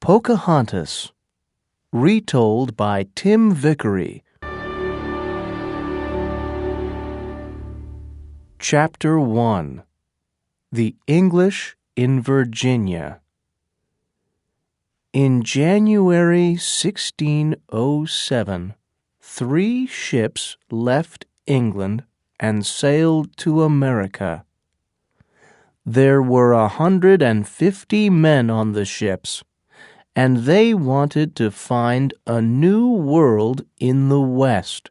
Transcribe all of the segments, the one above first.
Pocahontas, retold by Tim Vickery. Chapter 1. The English in Virginia. In January 1607, 3 ships left England and sailed to America. There were 150 men on the ships, and they wanted to find a new world in the West,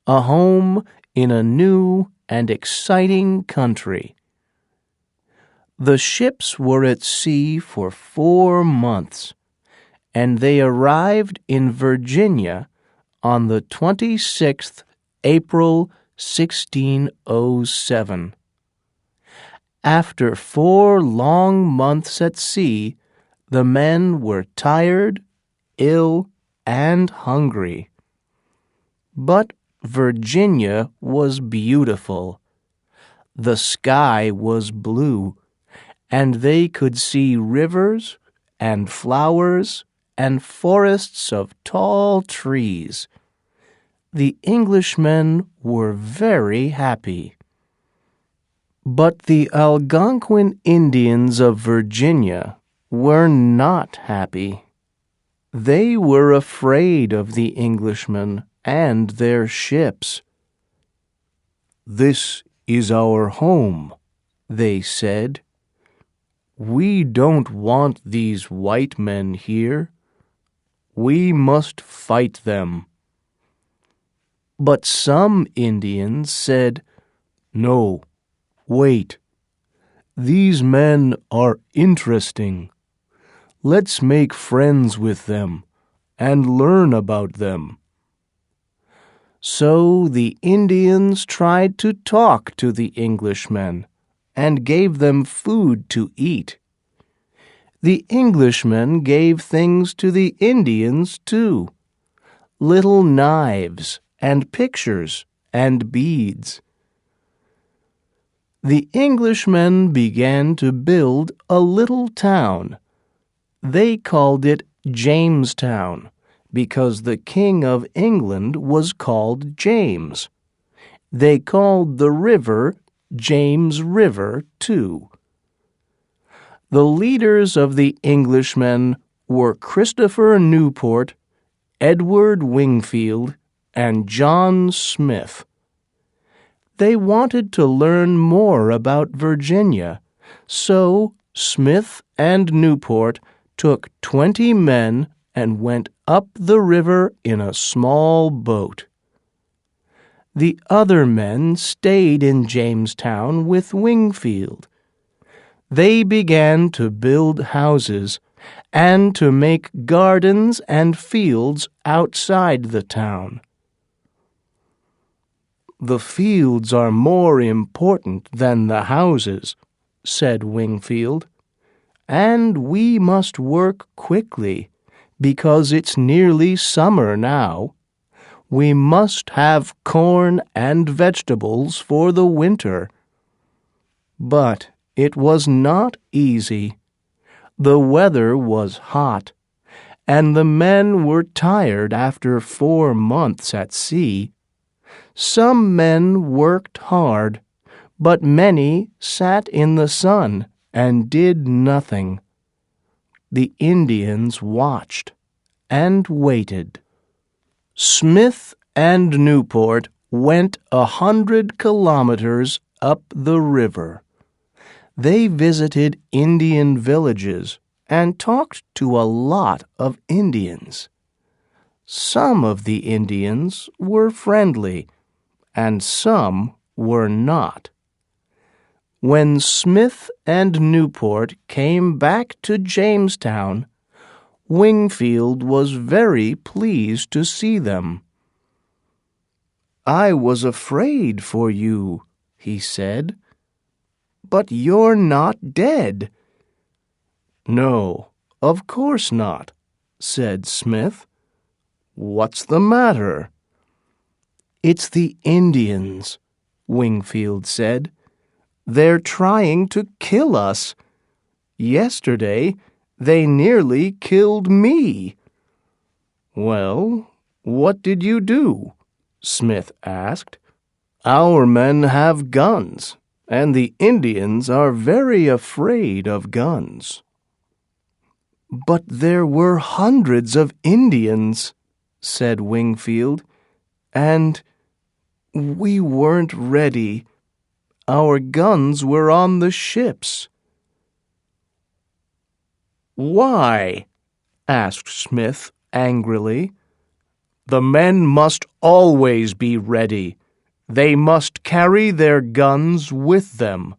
a home in a new and exciting country. The ships were at sea for 4 months, and they arrived in Virginia on the 26th April 1607. After 4 long months at sea, the men were tired, ill, and hungry. But Virginia was beautiful. The sky was blue, and they could see rivers and flowers and forests of tall trees. The Englishmen were very happy. But the Algonquin Indians of Virginia were not happy. They were afraid of the Englishmen and their ships. "This is our home," they said. "We don't want these white men here. We must fight them." But some Indians said, "No, wait. These men are interesting. Let's make friends with them and learn about them." So the Indians tried to talk to the Englishmen and gave them food to eat. The Englishmen gave things to the Indians too, little knives and pictures and beads. The Englishmen began to build a little town. They called it Jamestown, because the King of England was called James. They called the river James River, too. The leaders of the Englishmen were Christopher Newport, Edward Wingfield, and John Smith. They wanted to learn more about Virginia, so Smith and Newport took 20 men and went up the river in a small boat. The other men stayed in Jamestown with Wingfield. They began to build houses and to make gardens and fields outside the town. "The fields are more important than the houses," said Wingfield, "and we must work quickly, because it's nearly summer now. We must have corn and vegetables for the winter." But it was not easy. The weather was hot, and the men were tired after 4 months at sea. Some men worked hard, but many sat in the sun and did nothing. The Indians watched and waited. Smith and Newport went 100 kilometers up the river. They visited Indian villages and talked to a lot of Indians. Some of the Indians were friendly, and some were not. When Smith and Newport came back to Jamestown, Wingfield was very pleased to see them. "I was afraid for you," he said. "But you're not dead." "No, of course not," said Smith. "What's the matter?" "It's the Indians," Wingfield said. "They're trying to kill us. Yesterday, They nearly killed me." "Well, what did you do?" Smith asked. "Our men have guns, and the Indians are very afraid of guns." "But there were hundreds of Indians," said Wingfield, "and we weren't ready. Our guns were on the ships." "Why?" asked Smith angrily. "The men must always be ready. They must carry their guns with them.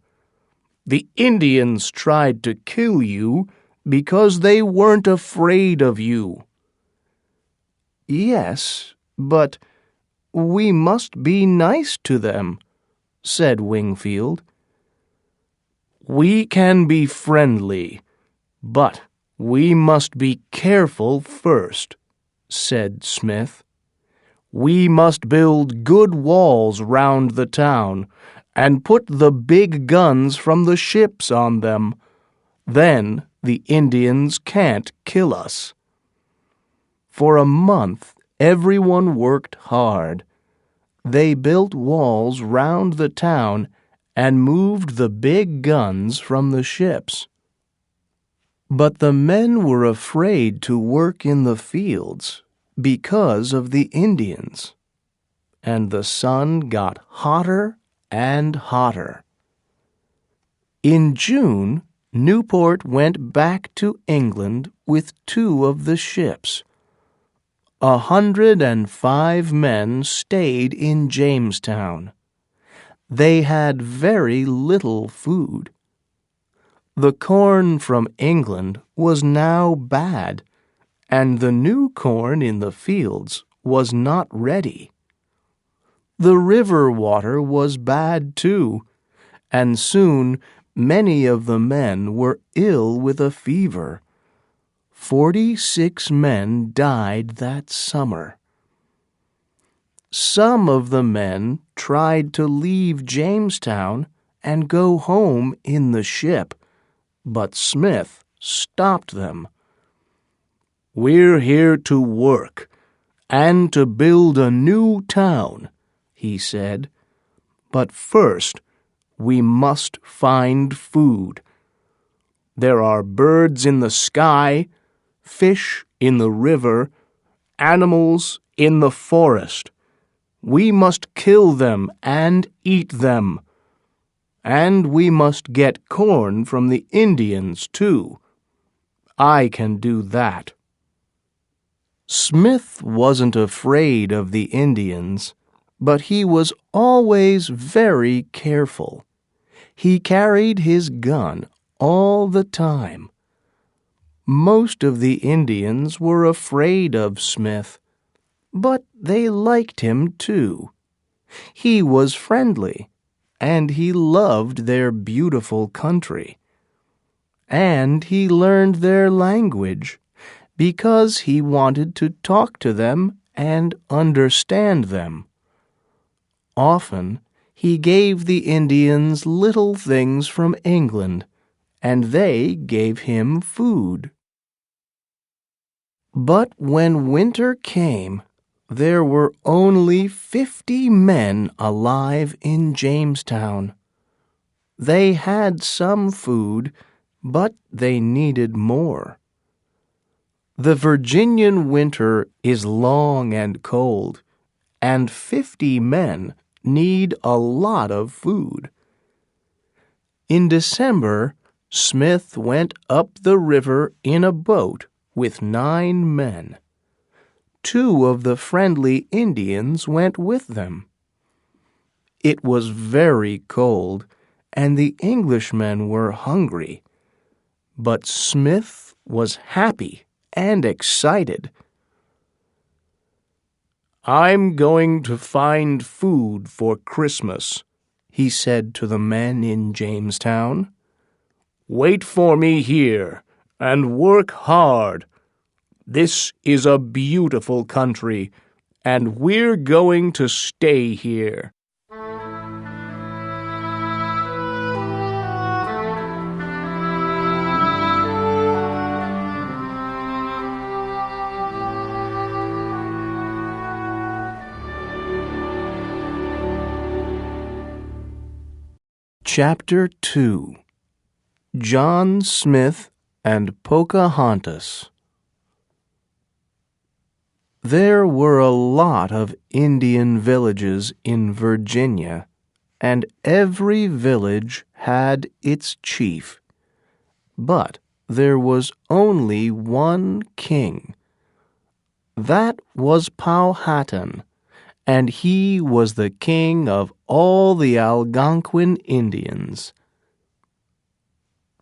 The Indians tried to kill you because they weren't afraid of you." "Yes, but we must be nice to them," said Wingfield. "We can be friendly, but we must be careful first," said Smith. "We must build good walls round the town and put the big guns from the ships on them. Then the Indians can't kill us." For a month, everyone worked hard. They built walls round the town and moved the big guns from the ships. But the men were afraid to work in the fields because of the Indians, and the sun got hotter and hotter. In June, Newport went back to England with 2 of the ships. 105 men stayed in Jamestown. They had very little food. The corn from England was now bad, and the new corn in the fields was not ready. The river water was bad too, and soon many of the men were ill with a fever. 46 men died that summer. Some of the men tried to leave Jamestown and go home in the ship, but Smith stopped them. "We're here to work and to build a new town," he said. "But first, we must find food. There are birds in the sky, fish in the river, animals in the forest. We must kill them and eat them. And we must get corn from the Indians, too. I can do that." Smith wasn't afraid of the Indians, but he was always very careful. He carried his gun all the time. Most of the Indians were afraid of Smith, but they liked him too. He was friendly, and he loved their beautiful country. And he learned their language because he wanted to talk to them and understand them. Often he gave the Indians little things from England, and they gave him food. But when winter came, there were only 50 men alive in Jamestown. They had some food, but they needed more. The Virginian winter is long and cold, and 50 men need a lot of food. In December, Smith went up the river in a boat with 9 men. 2 of the friendly Indians went with them. It was very cold, and the Englishmen were hungry. But Smith was happy and excited. "I'm going to find food for Christmas," he said to the men in Jamestown. "Wait for me here and work hard. This is a beautiful country, and we're going to stay here." Chapter 2 John Smith and Pocahontas. There were a lot of Indian villages in Virginia, and every village had its chief. But there was only one king. That was Powhatan, and he was the king of all the Algonquin Indians.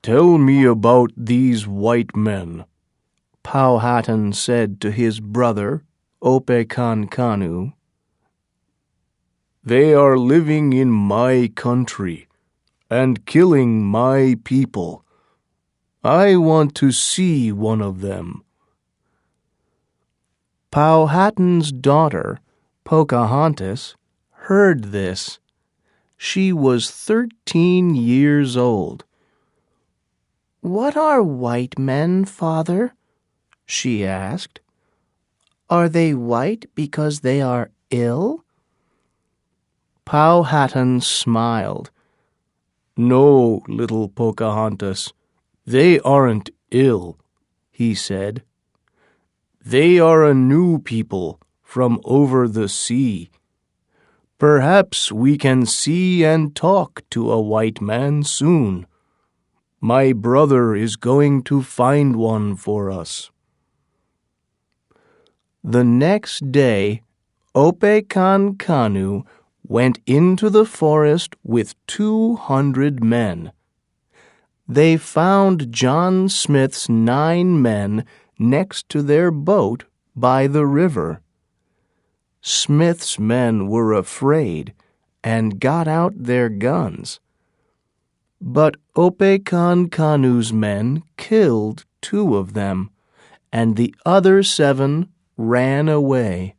"Tell me about these white men," Powhatan said to his brother, Opechancanough. "They are living in my country and killing my people. I want to see one of them." Powhatan's daughter, Pocahontas, heard this. She was 13 years old. "What are white men, father?" she asked. "Are they white because they are ill?" Powhatan smiled. "No, little Pocahontas, they aren't ill," he said. "They are a new people from over the sea. Perhaps we can see and talk to a white man soon. My brother is going to find one for us." The next day, Opechancanough went into the forest with 200 men. They found John Smith's 9 men next to their boat by the river. Smith's men were afraid and got out their guns. But Opechancanoug's men killed 2 of them, and the other 7 ran away.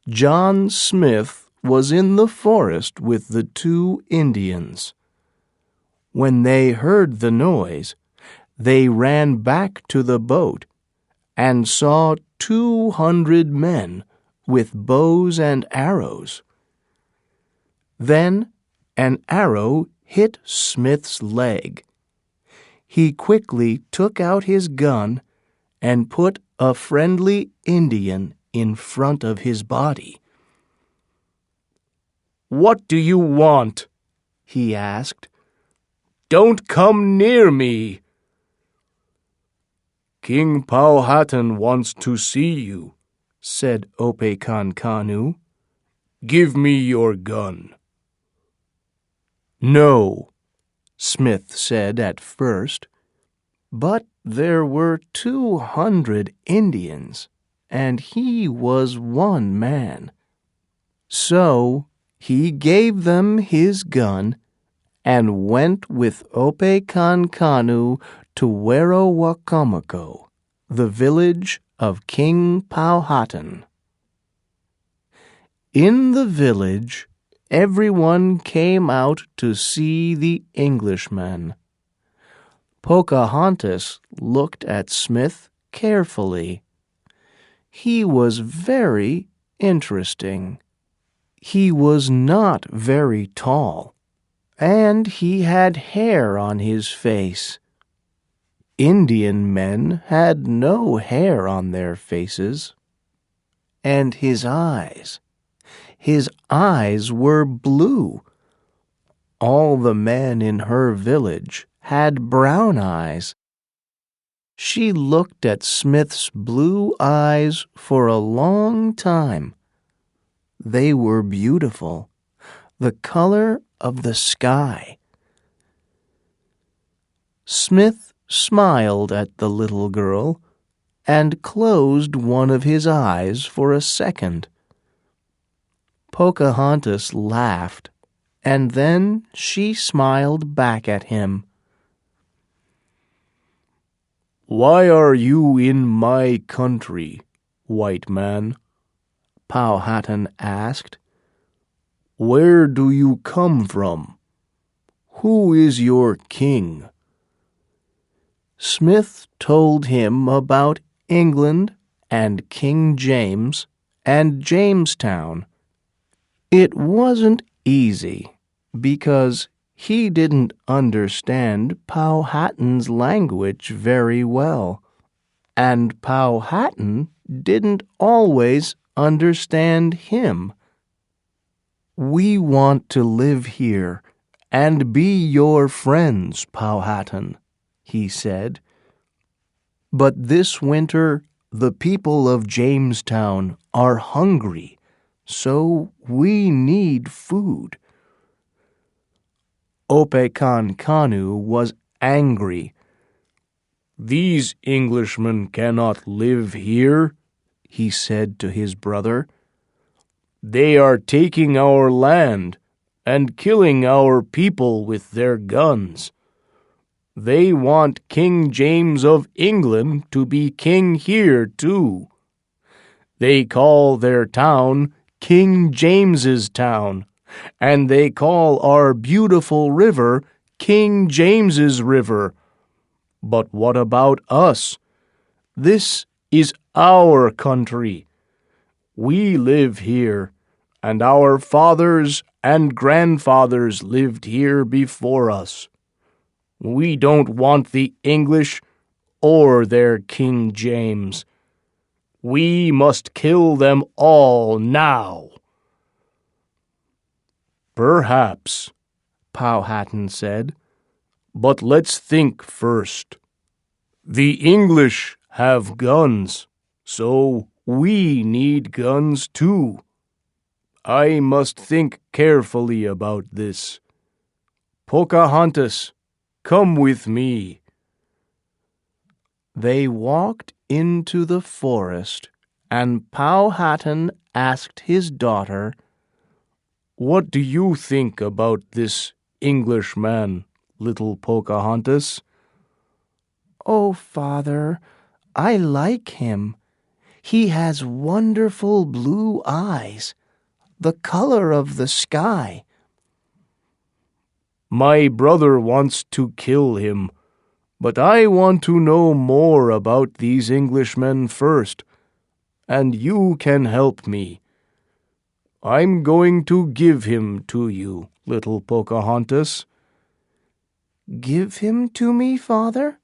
John Smith was in the forest with the 2 Indians. When they heard the noise, they ran back to the boat and saw 200 men with bows and arrows. Then an arrow hit Smith's leg. He quickly took out his gun and put a friendly Indian in front of his body. "What do you want?" he asked. "Don't come near me." "King Powhatan wants to see you," said Opechancanough. "Give me your gun." "No," Smith said at first, but there were 200 Indians, and he was one man. So he gave them his gun and went with Opechancanough to Werowocomoco, the village of King Powhatan. In the village, everyone came out to see the Englishmen. Pocahontas looked at Smith carefully. He was very interesting. He was not very tall, and he had hair on his face. Indian men had no hair on their faces. And his eyes were blue. All the men in her village had brown eyes. She looked at Smith's blue eyes for a long time. They were beautiful, the color of the sky. Smith smiled at the little girl and closed one of his eyes for a second. Pocahontas laughed, and then she smiled back at him. "Why are you in my country, white man?" Powhatan asked. "Where do you come from? Who is your king?" Smith told him about England and King James and Jamestown. It wasn't easy because He didn't understand Powhatan's language very well, and Powhatan didn't always understand him. "We want to live here and be your friends, Powhatan," he said. "But this winter the people of Jamestown are hungry, so we need food." Opechancanough was angry. "These Englishmen cannot live here," he said to his brother. "They are taking our land and killing our people with their guns. They want King James of England to be king here too. They call their town King James's Town, and they call our beautiful river King James's River. But what about us? This is our country. We live here, and our fathers and grandfathers lived here before us. We don't want the English or their King James. We must kill them all now." "Perhaps," Powhatan said, "but let's think first. The English have guns, so we need guns too. I must think carefully about this. Pocahontas, come with me." They walked into the forest, and Powhatan asked his daughter, "What do you think about this Englishman, little Pocahontas?" "Oh, father, I like him. He has wonderful blue eyes, the color of the sky." "My brother wants to kill him, but I want to know more about these Englishmen first, and you can help me. I'm going to give him to you, little Pocahontas." "Give him to me, father?"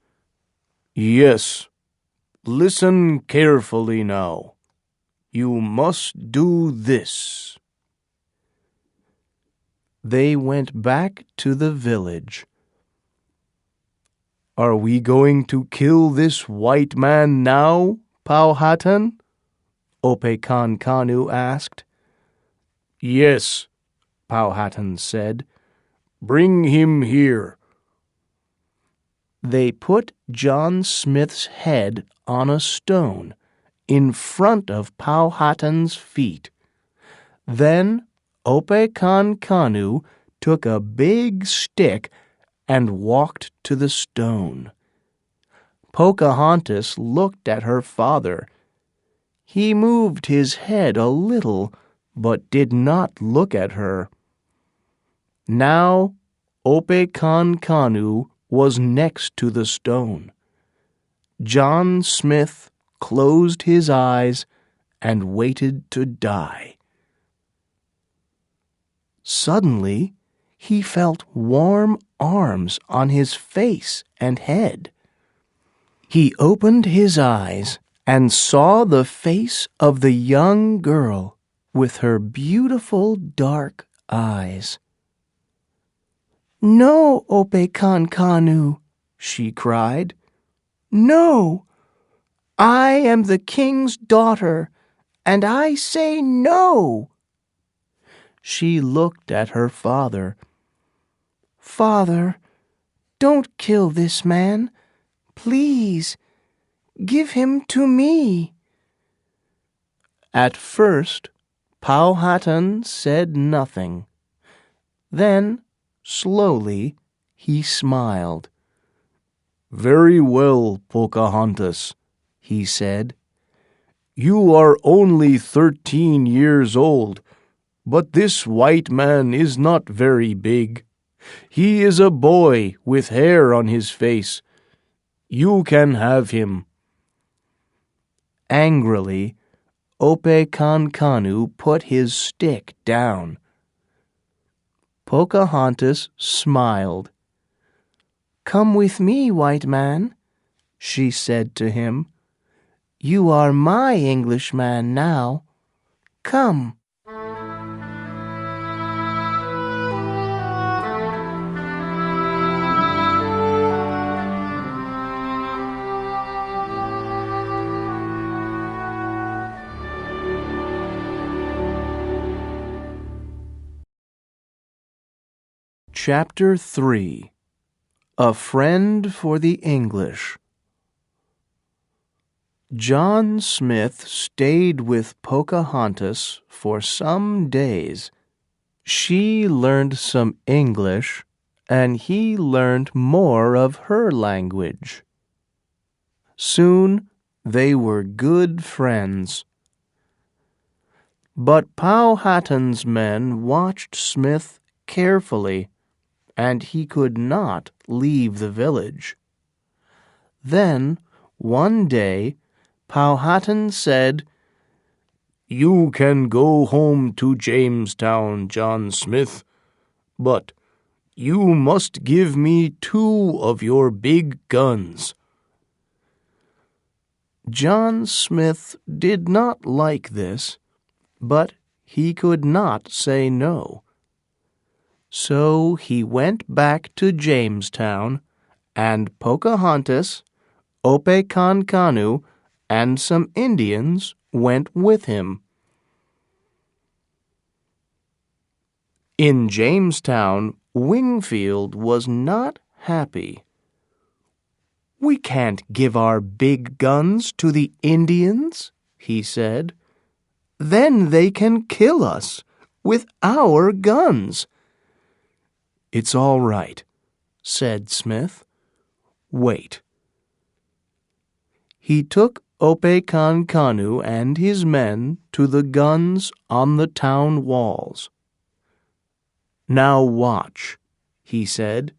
"Yes. Listen carefully now. You must do this." They went back to the village. "Are we going to kill this white man now, Powhatan?" Opechancanough asked. "Yes," Powhatan said. "Bring him here." They put John Smith's head on a stone in front of Powhatan's feet. Then Opechancanough took a big stick and walked to the stone. Pocahontas looked at her father. He moved his head a little, but did not look at her. Now Opechancanough was next to the stone. John Smith closed his eyes and waited to die. Suddenly, he felt warm arms on his face and head. He opened his eyes and saw the face of the young girl with her beautiful dark eyes. "No, Opechancanough," she cried. "No! I am the king's daughter, and I say no." She looked at her father. "Father, don't kill this man. Please, give him to me." At first, Powhatan said nothing. Then, slowly, he smiled. "Very well, Pocahontas," he said. "You are only 13 years old, but this white man is not very big. He is a boy with hair on his face. You can have him." Angrily, Opechancanough put his stick down. Pocahontas smiled. "Come with me, white man," she said to him. "You are my Englishman now. Come." Chapter 3. A Friend for the English. John Smith stayed with Pocahontas for some days. She learned some English, and he learned more of her language. Soon they were good friends. But Powhatan's men watched Smith carefully, and he could not leave the village. Then, one day, Powhatan said, "You can go home to Jamestown, John Smith, but you must give me 2 of your big guns." John Smith did not like this, but he could not say no. So he went back to Jamestown, and Pocahontas, Opechancanough, and some Indians went with him. In Jamestown, Wingfield was not happy. "We can't give our big guns to the Indians," he said. "Then they can kill us with our guns." "It's all right," said Smith. "Wait." He took Opechancanough and his men to the guns on the town walls. "Now watch," he said.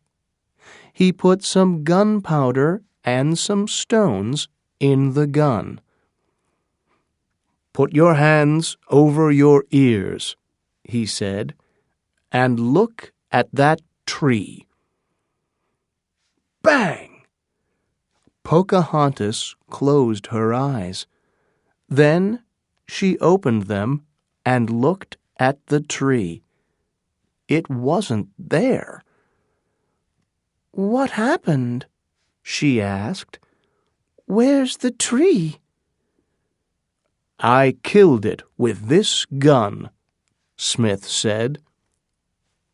He put some gunpowder and some stones in the gun. "Put your hands over your ears," he said, "and look at that tree." Bang! Pocahontas closed her eyes. Then she opened them and looked at the tree. It wasn't there. "What happened?" she asked. "Where's the tree?" "I killed it with this gun," Smith said.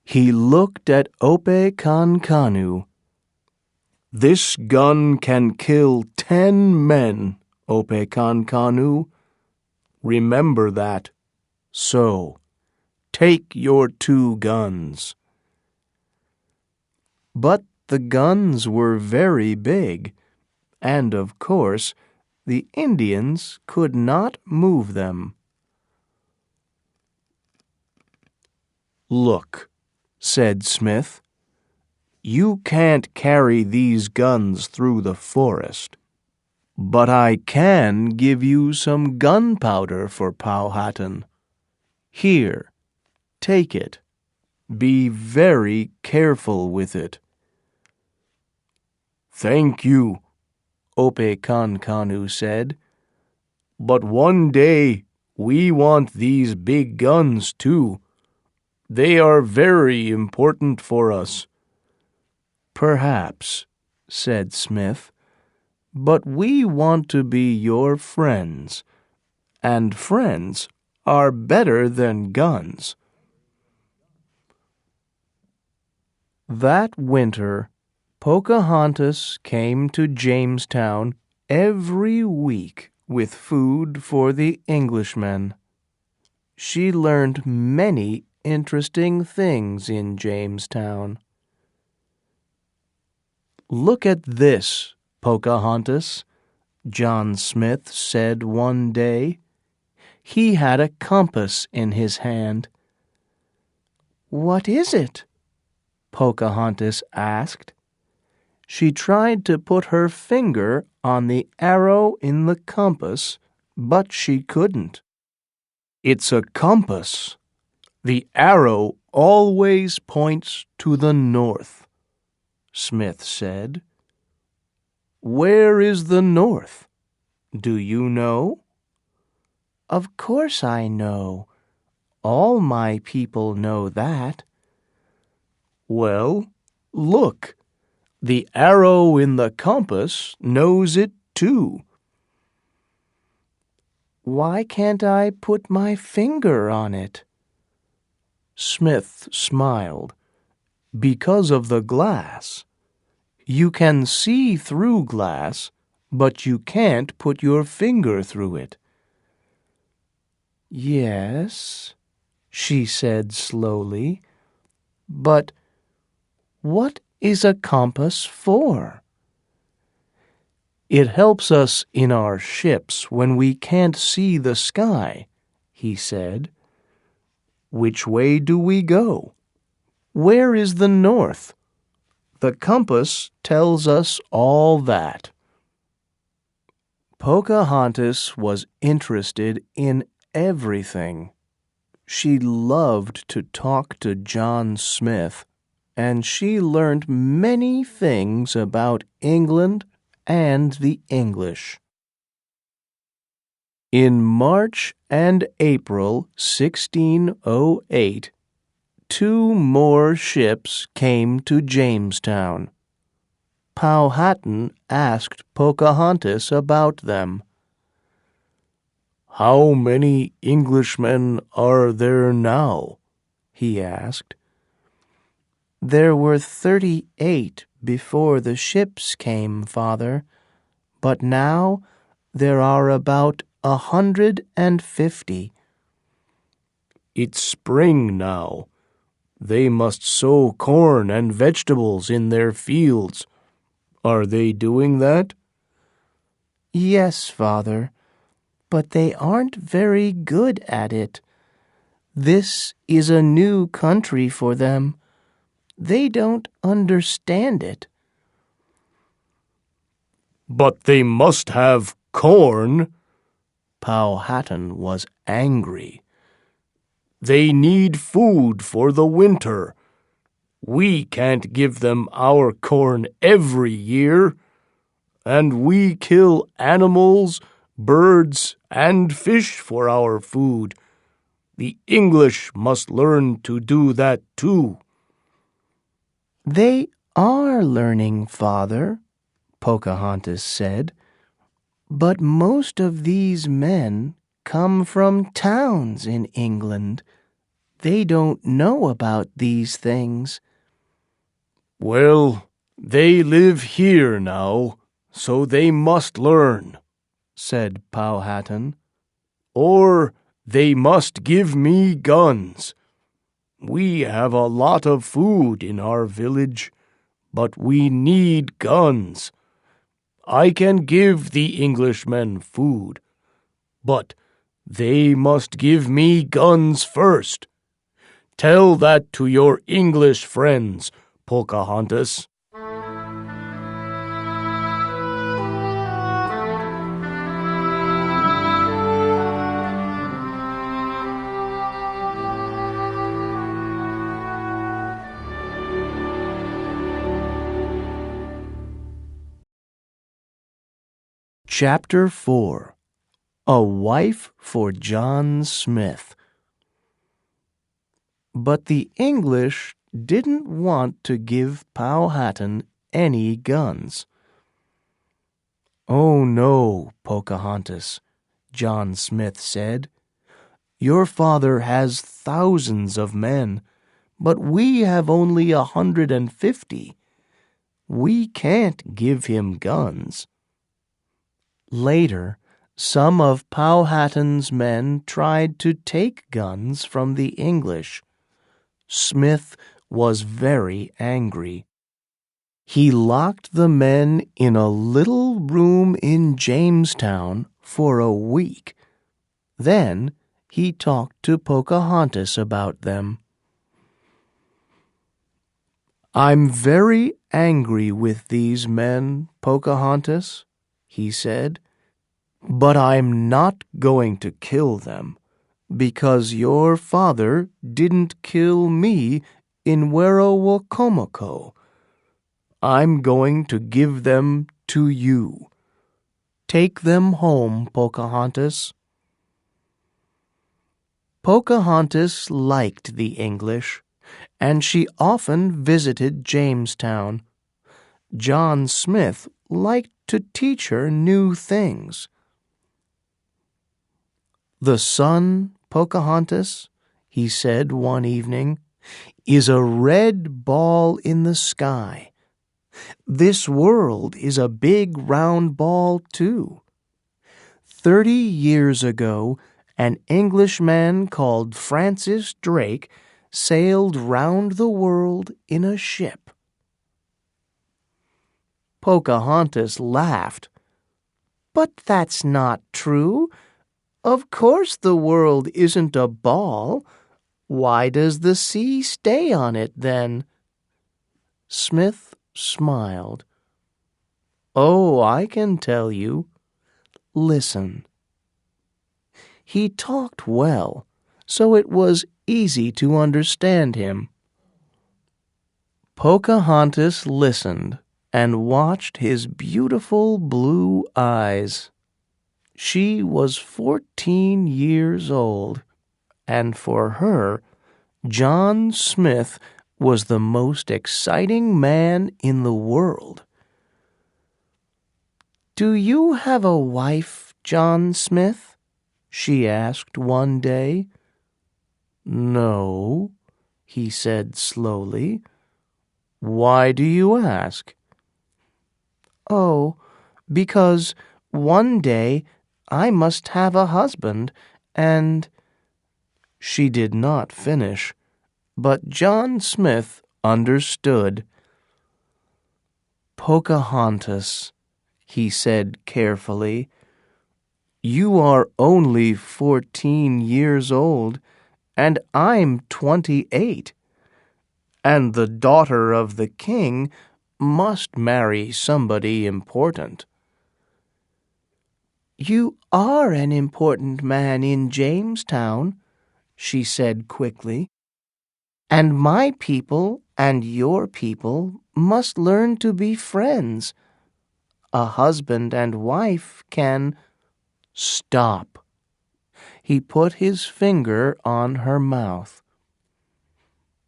He looked at Opechancanough. "This gun can kill 10 men, Opechancanough. Remember that. So, take your 2 guns." But the guns were very big, and of course the Indians could not move them. "Look," said Smith, "you can't carry these guns through the forest, but I can give you some gunpowder for Powhatan. Here, take it. Be very careful with it." "Thank you," Opechancanough said, "but one day we want these big guns too. They are very important for us." "Perhaps," said Smith, "but we want to be your friends, and friends are better than guns." That winter, Pocahontas came to Jamestown every week with food for the Englishmen. She learned many interesting things in Jamestown. "Look at this, Pocahontas," John Smith said one day. He had a compass in his hand. "What is it?" Pocahontas asked. She tried to put her finger on the arrow in the compass, but she couldn't. "It's a compass. The arrow always points to the north, Smith said. Where is the north? Do you know? Of course I know. All my people know that. Well, look. The arrow in the compass knows it too. Why can't I put my finger on it? Smith smiled. Because of the glass. You can see through glass, but you can't put your finger through it. Yes, she said slowly, but what is a compass for? It helps us in our ships when we can't see the sky, he said. Which way do we go? Where is the north? The compass tells us all that. Pocahontas was interested in everything. She loved to talk to John Smith, and she learned many things about England and the English. In March and April 1608, 2 more ships came to Jamestown. Powhatan asked Pocahontas about them. How many Englishmen are there now? He asked. There were 38 before the ships came, Father, but now there are about 150. It's spring now. They must sow corn and vegetables in their fields. Are they doing that? Yes, Father, but they aren't very good at it. This is a new country for them. They don't understand it. But they must have corn. Powhatan was angry. They need food for the winter. We can't give them our corn every year. And we kill animals, birds, and fish for our food. The English must learn to do that too. They are learning, Father, Pocahontas said. But most of these men come from towns in England. They don't know about these things. Well, they live here now, so they must learn, said Powhatan. Or they must give me guns. We have a lot of food in our village, but we need guns. I can give the Englishmen food, but they must give me guns first. Tell that to your English friends, Pocahontas. Chapter 4. A Wife for John Smith. But the English didn't want to give Powhatan any guns. Oh no, Pocahontas, John Smith said. Your father has thousands of men, but we have only 150. We can't give him guns. Later, some of Powhatan's men tried to take guns from the English. Smith was very angry. He locked the men in a little room in Jamestown for a week. Then he talked to Pocahontas about them. I'm very angry with these men, Pocahontas, he said, but I'm not going to kill them. because your father didn't kill me in Werowocomoco. I'm going to give them to you. Take them home, Pocahontas." Pocahontas liked the English, and she often visited Jamestown. John Smith liked to teach her new things. "The sun, Pocahontas," he said one evening, "is a red ball in the sky. This world is a big round ball, too. 30 years ago, an Englishman called Francis Drake sailed round the world in a ship." Pocahontas laughed. "But that's not true. Of course the world isn't a ball. Why does the sea stay on it, then?" Smith smiled. "Oh, I can tell you. Listen." He talked well, so it was easy to understand him. Pocahontas listened and watched his beautiful blue eyes. She was 14 years old, and for her, John Smith was the most exciting man in the world. "Do you have a wife, John Smith?" she asked one day. "No," he said slowly. "Why do you ask?" "Oh, because one day I must have a husband, and—" She did not finish, but John Smith understood. "Pocahontas," he said carefully, "you are only 14 years old, and I'm 28. And the daughter of the king must marry somebody important." "You are an important man in Jamestown," she said quickly. "And my people and your people must learn to be friends. A husband and wife can—" "Stop." He put his finger on her mouth.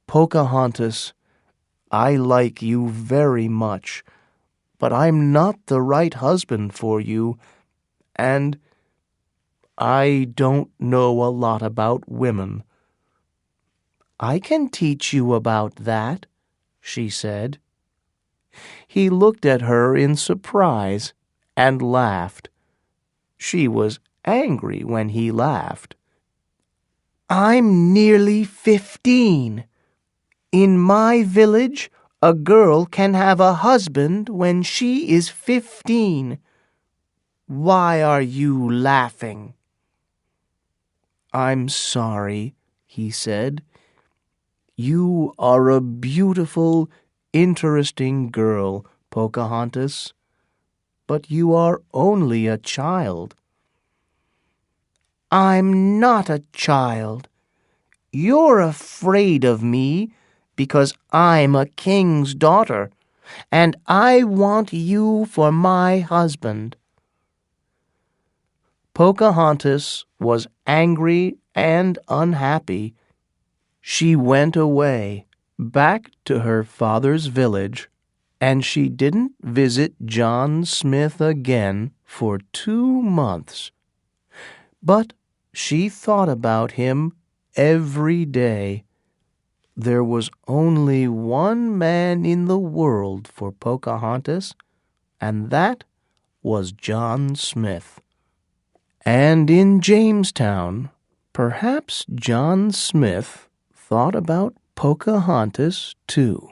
"Pocahontas, I like you very much, but I'm not the right husband for you, and I don't know a lot about women." "I can teach you about that," she said. He looked at her in surprise and laughed. She was angry when he laughed. "I'm nearly 15. In my village, a girl can have a husband when she is 15. Why are you laughing?" "I'm sorry," he said. "You are a beautiful, interesting girl, Pocahontas, but you are only a child." "I'm not a child. You're afraid of me because I'm a king's daughter, and I want you for my husband." Pocahontas was angry and unhappy. She went away, back to her father's village, and she didn't visit John Smith again for 2 months. But she thought about him every day. There was only one man in the world for Pocahontas, and that was John Smith. And in Jamestown, perhaps John Smith thought about Pocahontas too.